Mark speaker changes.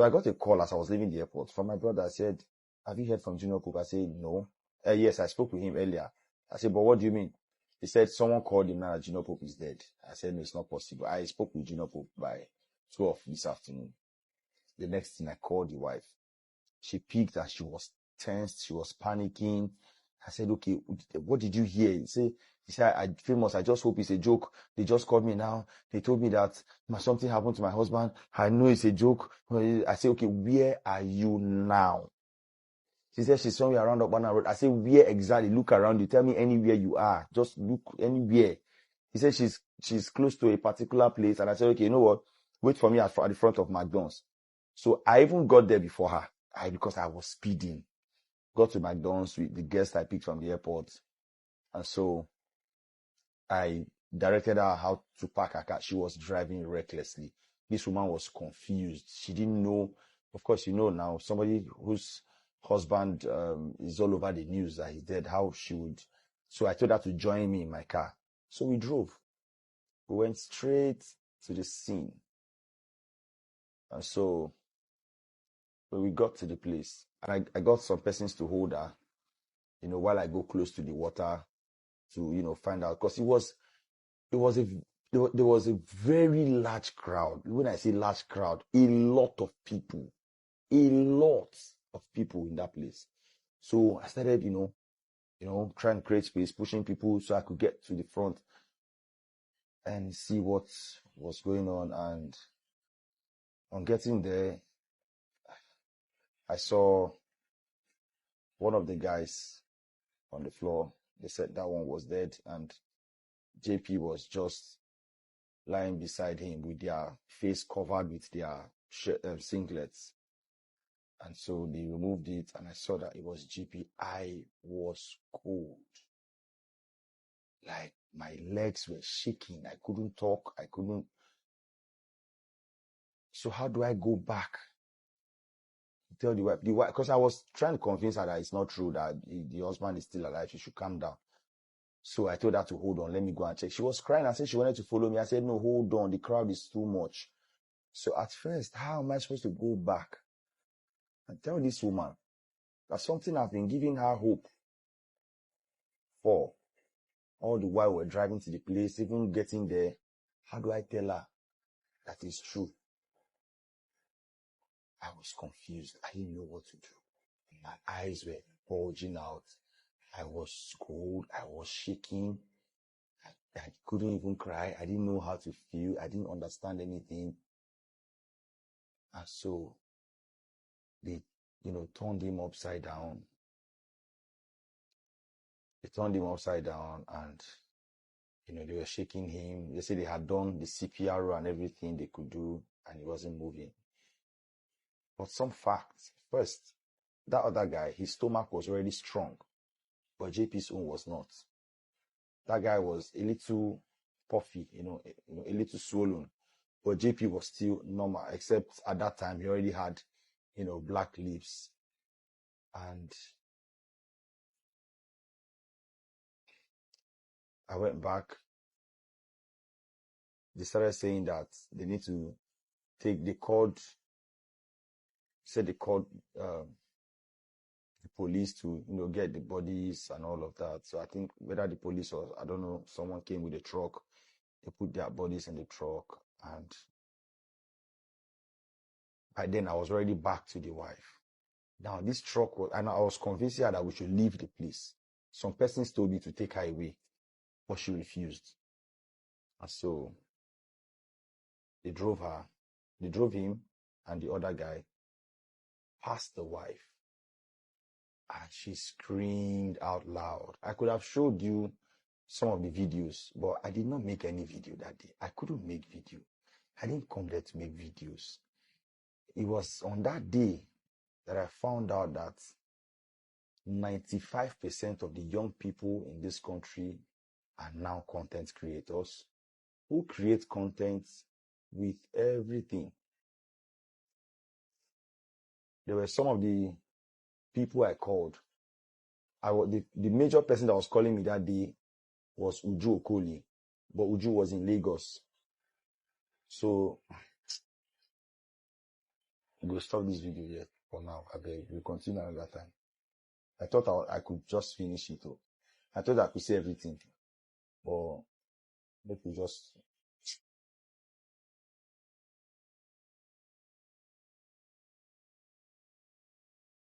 Speaker 1: So I got a call as I was leaving the airport from my brother. I said, have you heard from Junior Pope? I said, no. Yes, I spoke with him earlier. I said, but what do you mean? He said, someone called him now that Junior Pope is dead. I said, no, it's not possible. I spoke with Junior Pope by 12 this afternoon. The next thing, I called the wife. She picked and she was tense. She was panicking. I said, okay, what did you hear? He said, Famous, I just hope it's a joke. They just called me now. They told me that something happened to my husband. I know it's a joke. I said, okay, where are you now? She said she's somewhere around Okbana Road. I said, where exactly? Look around you. Tell me anywhere you are. Just look anywhere. He said she's close to a particular place. And I said, okay, you know what? Wait for me at the front of McDonald's. So I even got there before her. Because I was speeding. Got to McDonald's with the guest I picked from the airport. And so I directed her how to park her car. She was driving recklessly. This woman was confused. She didn't know. Of course, you know now, somebody whose husband is all over the news that he's dead, how she would. So I told her to join me in my car. So we drove. We went straight to the scene. And so when we got to the place, and I got some persons to hold her, while I go close to the water to, find out. Because there was a very large crowd. When I say large crowd, a lot of people in that place. So I started, trying to create space, pushing people so I could get to the front and see what was going on. And on getting there, I saw one of the guys on the floor. They said that one was dead, and JP was just lying beside him with their face covered with their singlets. And so they removed it, and I saw that it was JP. I was cold. Like, my legs were shaking. I couldn't talk. I couldn't. So how do I go back? Tell the wife, because I was trying to convince her that it's not true, that the husband is still alive. She should calm down. So I told her to hold on. Let me go and check. She was crying and said she wanted to follow me. I said, no, hold on. The crowd is too much. So at first, how am I supposed to go back and tell this woman that something I've been giving her hope for all the while we're driving to the place, even getting there? How do I tell her that it's true? I was confused. I didn't know what to do. My eyes were bulging out. I was cold. I was shaking. I couldn't even cry. I didn't know how to feel. I didn't understand anything. And so they, turned him upside down. They turned him upside down and, they were shaking him. They said they had done the CPR and everything they could do, and he wasn't moving. But some facts. First, that other guy, his stomach was already strong, but JP's own was not. That guy was a little puffy, a little swollen, but JP was still normal, except at that time he already had, black lips. And I went back. They started saying that they need to they called the police to, get the bodies and all of that. So I think whether the police or, I don't know, someone came with a truck, they put their bodies in the truck, and by then I was already back to the wife. Now this truck was, and I was convincing her that we should leave the place. Some persons told me to take her away, but she refused. And so they drove him and the other guy past the wife. And she screamed out loud. I could have showed you some of the videos, but I did not make any video that day. I couldn't make video. I didn't come there to make videos. It was on that day that I found out that 95% of the young people in this country are now content creators who create content with everything. There were some of the people I called. The major person that was calling me that day was Uju Okoli, but Uju was in Lagos. So We'll stop this video here for now. I beg. We'll continue another time. I thought I could just finish it. I thought I could say everything. But maybe just